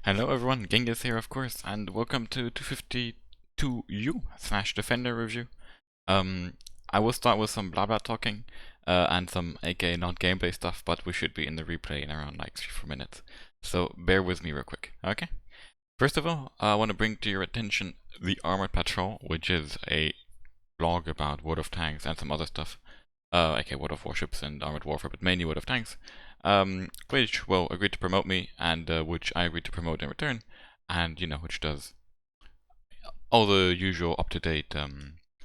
Hello everyone, Genghis here of course, and welcome to 252U / Defender review. I will start with some blah blah talking, and some aka not gameplay stuff, but we should be in the replay in around like 3-4 minutes. So bear with me real quick, okay? First of all, I want to bring to your attention the Armored Patrol, which is a blog about World of Tanks and some other stuff. Aka World of Warships and Armored Warfare, but mainly World of Tanks. Which will agreed to promote me, and which I agreed to promote in return, and which does all the usual up-to-date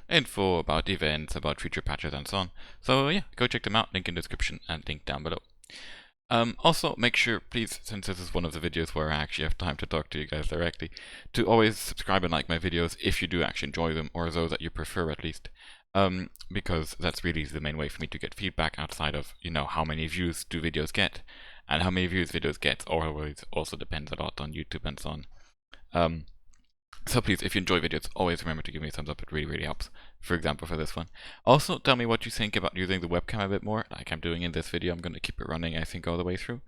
info about events, about future patches, and so on. So yeah, go check them out. Link in the description and link down below. Also, make sure, please, since this is one of the videos where I actually have time to talk to you guys directly, to always subscribe and like my videos if you do actually enjoy them, or those that you prefer at least. Because that's really the main way for me to get feedback outside of, how many views do videos get, and how many views videos get always also depends a lot on YouTube and so on. So please, if you enjoy videos, always remember to give me a thumbs up. It really, really helps. For example, for this one. Also, tell me what you think about using the webcam a bit more, like I'm doing in this video. I'm going to keep it running, I think, all the way through.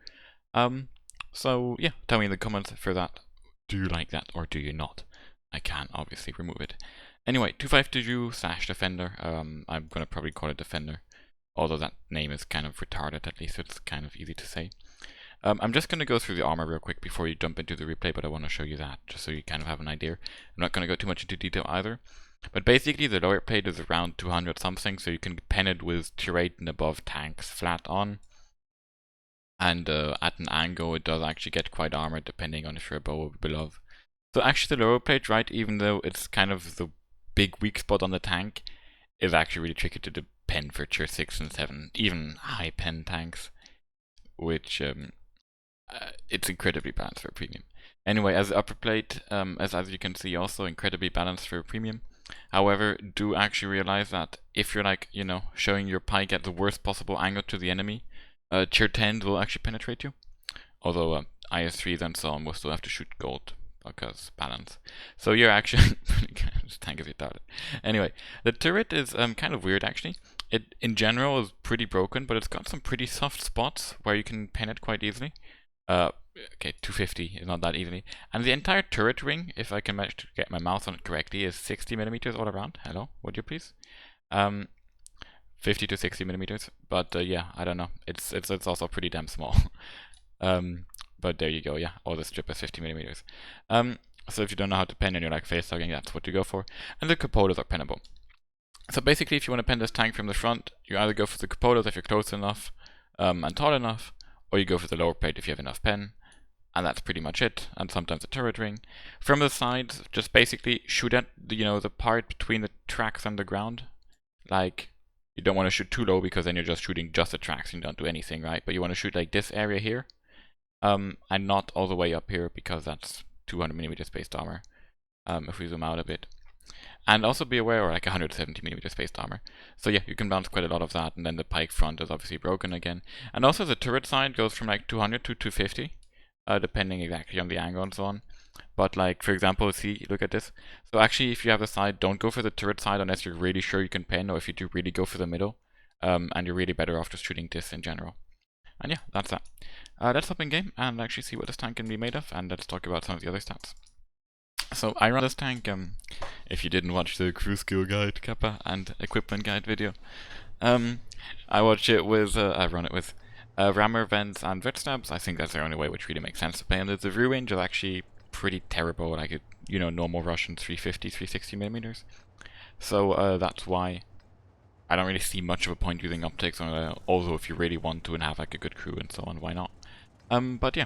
So yeah, tell me in the comments for that. Do you like that or do you not? I can obviously remove it. Anyway, 252U / Defender. I'm going to probably call it Defender, although that name is kind of retarded, at least it's kind of easy to say. I'm just going to go through the armor real quick before you jump into the replay, but I want to show you that, just so you kind of have an idea. I'm not going to go too much into detail either. But basically, the lower plate is around 200 something, so you can pen it with tier 8 and above tanks flat on. And at an angle, it does actually get quite armored, depending on if you're above or below. So actually, the lower plate, right, even though it's kind of the big weak spot on the tank, is actually really tricky to pen for tier 6 and 7, even high pen tanks, which it's incredibly balanced for premium. Anyway, as the upper plate, as you can see, also incredibly balanced for premium. However, do actually realize that if you're like, showing your pike at the worst possible angle to the enemy, tier 10 will actually penetrate you. Although IS-3s and so on will still have to shoot gold, because balance. So you're actually this tank is retarded. Anyway, the turret is kind of weird actually. It in general is pretty broken, but it's got some pretty soft spots where you can pen it quite easily. Okay, 250 is not that easily. And the entire turret ring, if I can manage to get my mouth on it correctly, is 60mm all around. Hello, would you please? 50 to 60mm. But yeah, I don't know. It's also pretty damn small. But there you go, yeah, all the strip is 50mm. So if you don't know how to pen and you're like face hugging, that's what you go for. And the cupolas are pennable. So basically, if you want to pen this tank from the front, you either go for the cupolas if you're close enough and tall enough, or you go for the lower plate if you have enough pen. And that's pretty much it, and sometimes the turret ring. From the sides, just basically shoot at the part between the tracks and the ground. Like, you don't want to shoot too low because then you're just shooting just the tracks and you don't do anything, right? But you want to shoot like this area here. And not all the way up here because that's 200mm spaced armor, if we zoom out a bit. And also be aware, or like 170mm spaced armor. So yeah, you can bounce quite a lot of that, and then the pike front is obviously broken again. And also the turret side goes from like 200 to 250, depending exactly on the angle and so on. But like, for example, see, look at this. So actually, if you have a side, don't go for the turret side unless you're really sure you can pen, or if you do really go for the middle. And you're really better off just shooting this in general. And yeah, that's that. Let's hop in game and actually see what this tank can be made of, and let's talk about some of the other stats. So I run this tank, if you didn't watch the crew skill guide, Kappa, and equipment guide video, I watch it with, I run it with rammer, vents, and red stabs. I think that's the only way which really makes sense to play, and the view range is actually pretty terrible, like a, normal Russian 350, 360mm. So that's why I don't really see much of a point using optics, although if you really want to and have like a good crew and so on, why not? But yeah,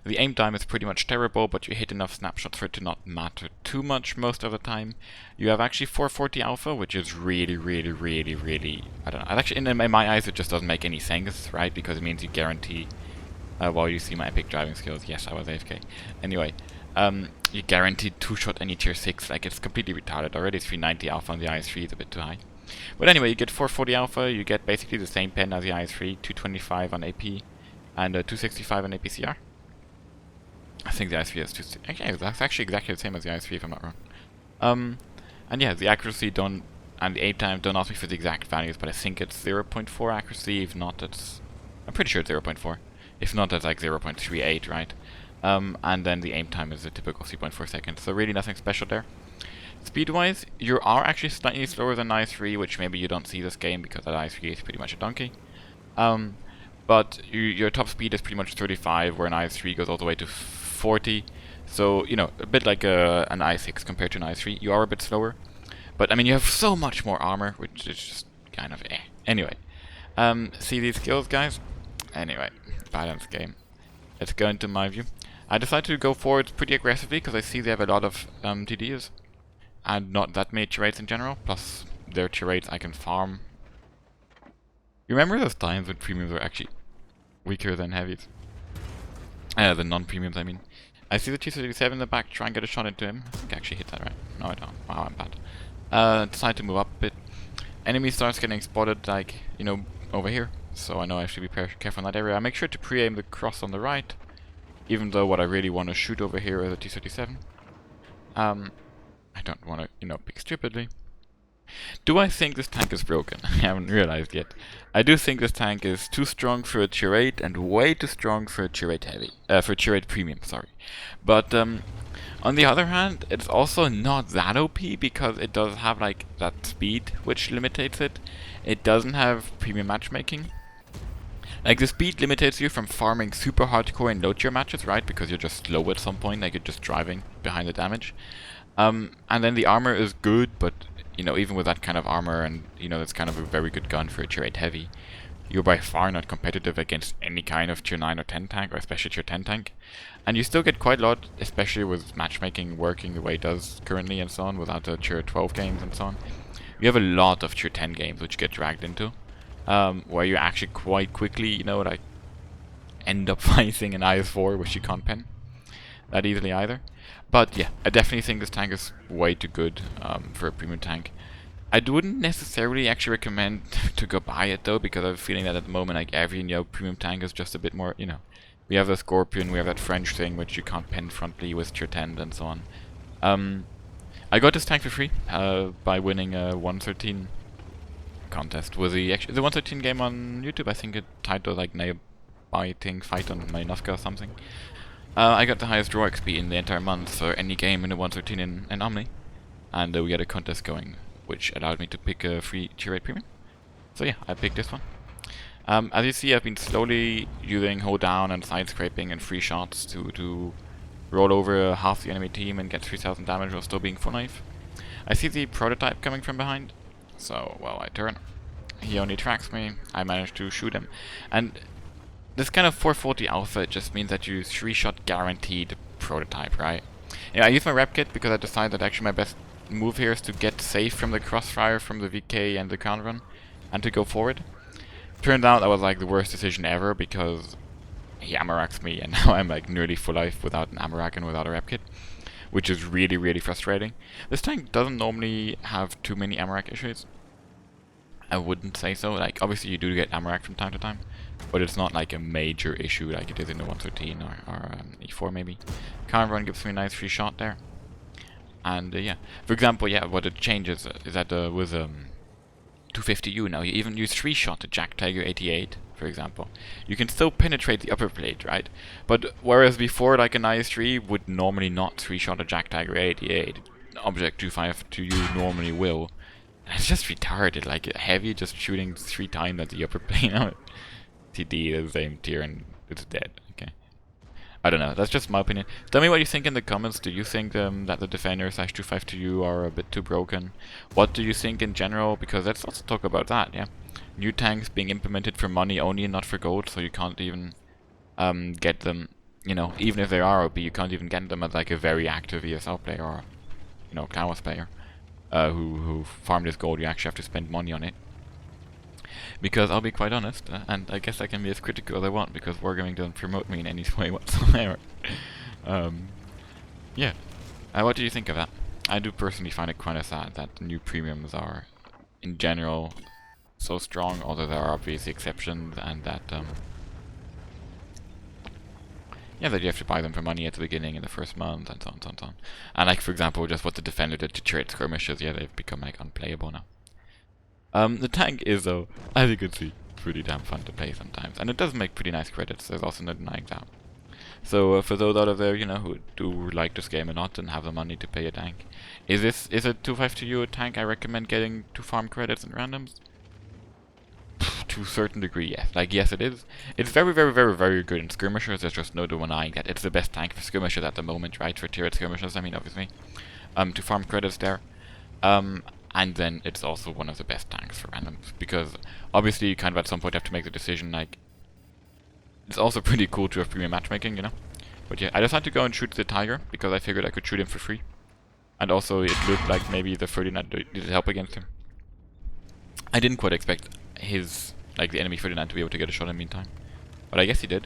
the aim time is pretty much terrible, but you hit enough snapshots for it to not matter too much most of the time. You have actually 440 alpha, which is really, really, really, really, I don't know. Actually, in my eyes, it just doesn't make any sense, right? Because it means you guarantee, while you see my epic driving skills, yes, I was AFK. Anyway, you guarantee 2-shot any tier 6, like it's completely retarded. Already 390 alpha on the IS-3 is a bit too high. But anyway, you get 440 alpha, you get basically the same pen as the IS-3, 225 on AP, and 265 on APCR. I think the IS-3 is 260. Okay, that's actually exactly the same as the IS-3 if I'm not wrong. And yeah, the accuracy and the aim time, don't ask me for the exact values, but I think it's 0.4 accuracy. If not, it's, I'm pretty sure it's 0.4. If not, that's like 0.38, right? And then the aim time is a typical 3.4 seconds, so really nothing special there. Speed-wise, you are actually slightly slower than i3, which maybe you don't see this game because that i3 is pretty much a donkey. But your top speed is pretty much 35, where an i3 goes all the way to 40. So, you know, a bit like an i6 compared to an i3. You are a bit slower. But, I mean, you have so much more armor, which is just kind of eh. Anyway, see these skills, guys? Anyway, balance game. Let's go into my view. I decided to go forward pretty aggressively because I see they have a lot of TDs. And not that many turrets in general, plus their turrets I can farm. You remember those times when premiums were actually weaker than heavies? The non-premiums, I mean. I see the T-37 in the back, try and get a shot into him. I think I actually hit that right. No, I don't. Wow, I'm bad. Decide to move up a bit. Enemy starts getting spotted, like, you know, over here. So I know I should be careful in that area. I make sure to pre-aim the cross on the right, even though what I really want to shoot over here is a T-37. I don't want to, you know, pick stupidly. Do I think this tank is broken? I haven't realized yet. I do think this tank is too strong for a turret and way too strong for a turret heavy. For a turret premium, sorry. But on the other hand, it's also not that OP because it does have like that speed which limitates it. It doesn't have premium matchmaking. Like the speed limitates you from farming super hardcore in low tier matches, right? Because you're just slow at some point, like you're just driving behind the damage. And then the armor is good, but you know, even with that kind of armor and, you know, that's kind of a very good gun for a tier 8 heavy, you're by far not competitive against any kind of tier 9 or 10 tank, or especially tier 10 tank. And you still get quite a lot, especially with matchmaking working the way it does currently and so on, without the tier 12 games and so on. You have a lot of tier 10 games which get dragged into, where you actually quite quickly, you know, like, end up fighting an IS-4, which you can't pen that easily either. But yeah, I definitely think this tank is way too good for a premium tank. I wouldn't necessarily actually recommend to go buy it though, because I have a feeling that at the moment like every premium tank is just a bit more, you know. We have the Scorpion, we have that French thing which you can't pen frontally with tier 10 and so on. I got this tank for free by winning a 113 contest with the 113 game on YouTube. I think it titled like Nail Biting Fight on Malinowska or something. I got the highest draw XP in the entire month for any game in the 113 in Omni, and we had a contest going, which allowed me to pick a free tier 8 premium. So yeah, I picked this one. As you see, I've been slowly using hold down and side scraping and free shots to roll over half the enemy team and get 3000 damage while still being full knife. I see the prototype coming from behind, so well, I turn. He only tracks me. I manage to shoot him, and this kind of 440 alpha just means that you 3-shot guaranteed prototype, right? Yeah, I use my rep kit because I decided that actually my best move here is to get safe from the crossfire from the VK and the counter run, and to go forward. Turned out that was like the worst decision ever because he ammo-racks me and now I'm like nearly full life without an ammo-rack and without a rep kit, which is really, really frustrating. This tank doesn't normally have too many ammo-rack issues. I wouldn't say so. Like, obviously you do get ammo-rack from time to time, but it's not like a major issue like it is in the 113 or E4 maybe. Counter run gives me a nice free shot there. And yeah, for example, yeah, what it changes is that with 250U now, you even use 3-shot to Jack Tiger 88, for example. You can still penetrate the upper plate, right? But whereas before, like an IS-3 would normally not 3-shot a Jack Tiger 88, OBJ252U normally will. And it's just retarded, like heavy just shooting 3 times at the upper plate. TD is the same tier and it's dead. Okay. I don't know, that's just my opinion. Tell me what you think in the comments. Do you think that the Defender / 252U are a bit too broken? What do you think in general? Because let's also talk about that, yeah? New tanks being implemented for money only and not for gold, so you can't even get them, you know, even if they are OP, you can't even get them as like a very active ESL player or, you know, Clawas player who farmed his gold. You actually have to spend money on it. Because I'll be quite honest, and I guess I can be as critical as I want because Wargaming doesn't promote me in any way whatsoever. Yeah. What do you think of that? I do personally find it kind of sad that the new premiums are, in general, so strong, although there are obviously exceptions, and that, yeah, that you have to buy them for money at the beginning in the first month, and so on, so on, so on. And like, for example, just what the Defender did to trade skirmishes, yeah, they've become, like, unplayable now. The tank is, though, as you can see, pretty damn fun to play sometimes. And it does make pretty nice credits, there's also no denying that. So for those out of there, you know, who do like this game or not and have the money to pay a tank, is a 252U a tank I recommend getting to farm credits and randoms? To a certain degree, yes. Like, yes, it is. It's very, very, very, very good in skirmishers. There's just no denying that it's the best tank for skirmishers at the moment, right? For tier skirmishers, I mean, obviously. To farm credits there. And then it's also one of the best tanks for randoms, because obviously you kind of at some point have to make the decision, like, it's also pretty cool to have premium matchmaking, you know? But yeah, I decided to go and shoot the tiger, because I figured I could shoot him for free. And also it looked like maybe the 39 needed help against him. I didn't quite expect his, like the enemy 39 to be able to get a shot in the meantime. But I guess he did.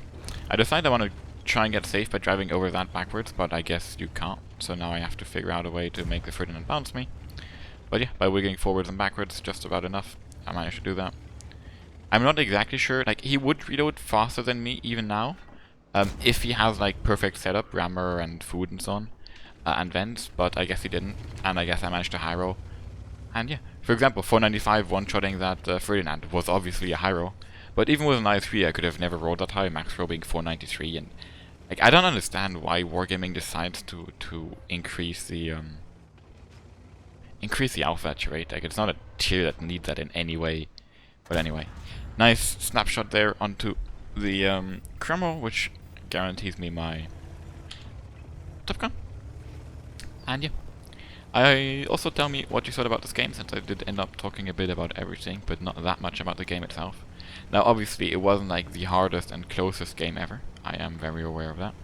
I decided I want to try and get safe by driving over that backwards, but I guess you can't. So now I have to figure out a way to make the 39 bounce me. But yeah, by wigging forwards and backwards, just about enough. I managed to do that. I'm not exactly sure, like, he would reload faster than me even now. If he has, like, perfect setup, rammer and food and so on. And vents, but I guess he didn't. And I guess I managed to high roll. And yeah, for example, 495 one-shotting that Ferdinand was obviously a high roll. But even with an I3, I could have never rolled that high, max roll being 493. And, like, I don't understand why Wargaming decides to increase the alpha rate. Like, it's not a tier that needs that in any way. But anyway, nice snapshot there onto the Kreml, which guarantees me my Top Gun. And yeah, I also tell me what you thought about this game, since I did end up talking a bit about everything, but not that much about the game itself. Now, obviously, it wasn't like the hardest and closest game ever. I am very aware of that.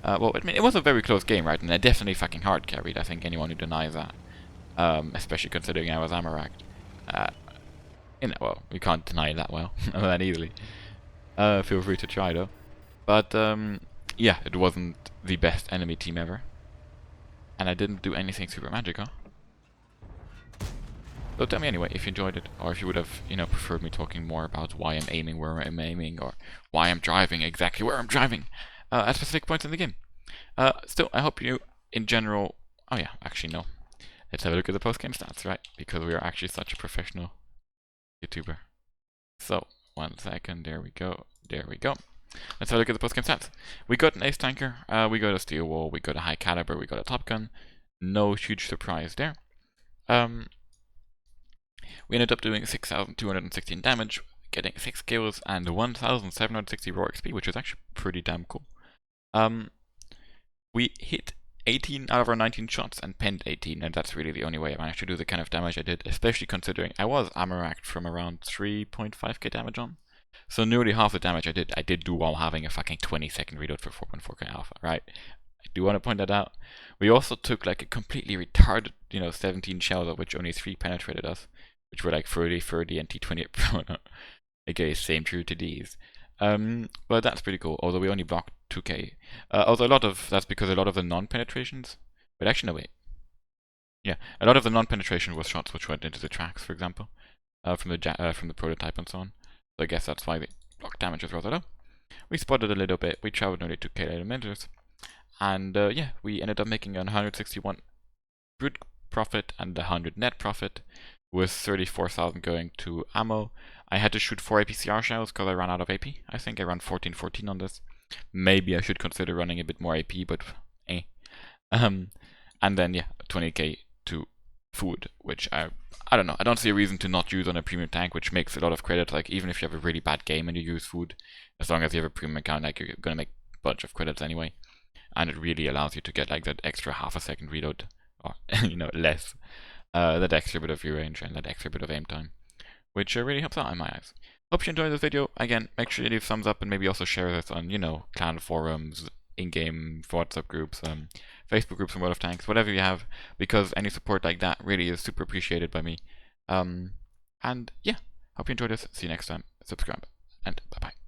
Well, I mean, it was a very close game, right? And I definitely fucking hard carried. I think anyone who denies that, especially considering I was Amarak. You know, well, we can't deny that well, that easily. Feel free to try though. But yeah, it wasn't the best enemy team ever. And I didn't do anything super magic, huh? So tell me anyway if you enjoyed it, or if you would have, you know, preferred me talking more about why I'm aiming where I'm aiming, or why I'm driving exactly where I'm driving at specific points in the game. Still, I hope you, in general... Oh yeah, actually no. Let's have a look at the post-game stats, right? Because we are actually such a professional YouTuber. So, 1 second, there we go, there we go. Let's have a look at the post-game stats. We got an ace tanker, we got a steel wall, we got a high caliber, we got a top gun. No huge surprise there. We ended up doing 6,216 damage, getting 6 kills and 1,760 raw XP, which is actually pretty damn cool. We hit 18 out of our 19 shots and penned 18, and that's really the only way I managed to do the kind of damage I did, especially considering I was Amaraked from around 3.5k damage on. So nearly half the damage I did do while having a fucking 20-second reload for 4.4k alpha, right? I do want to point that out. We also took like a completely retarded, you know, 17 shells, of which only 3 penetrated us, which were like 30, 30, and T20 Pro. Okay, same true to these. But that's pretty cool, although we only blocked 2k. Although that's because a lot of the non-penetrations... But actually, no, wait. Yeah, a lot of the non-penetration was shots which went into the tracks, for example, from the prototype and so on. So I guess that's why the block damage was rather low. We spotted a little bit, we traveled nearly 2k kilometers, and yeah, we ended up making 161 brute profit and 100 net profit, with 34,000 going to ammo. I had to shoot 4 APCR shells because I ran out of AP. I think I ran 14-14 on this. Maybe I should consider running a bit more AP, but eh. And then yeah, 20k to food, which I don't know. I don't see a reason to not use on a premium tank, which makes a lot of credit. Like, even if you have a really bad game and you use food, as long as you have a premium account, like, you're gonna make a bunch of credits anyway. And it really allows you to get like that extra half a second reload, or you know, less. That extra bit of view range and that extra bit of aim time, which really helps out in my eyes. Hope you enjoyed this video. Again, make sure you leave thumbs up and maybe also share this on, you know, clan forums, in-game WhatsApp groups, Facebook groups and World of Tanks, whatever you have, because any support like that really is super appreciated by me. And yeah, hope you enjoyed this. See you next time. Subscribe, and bye-bye.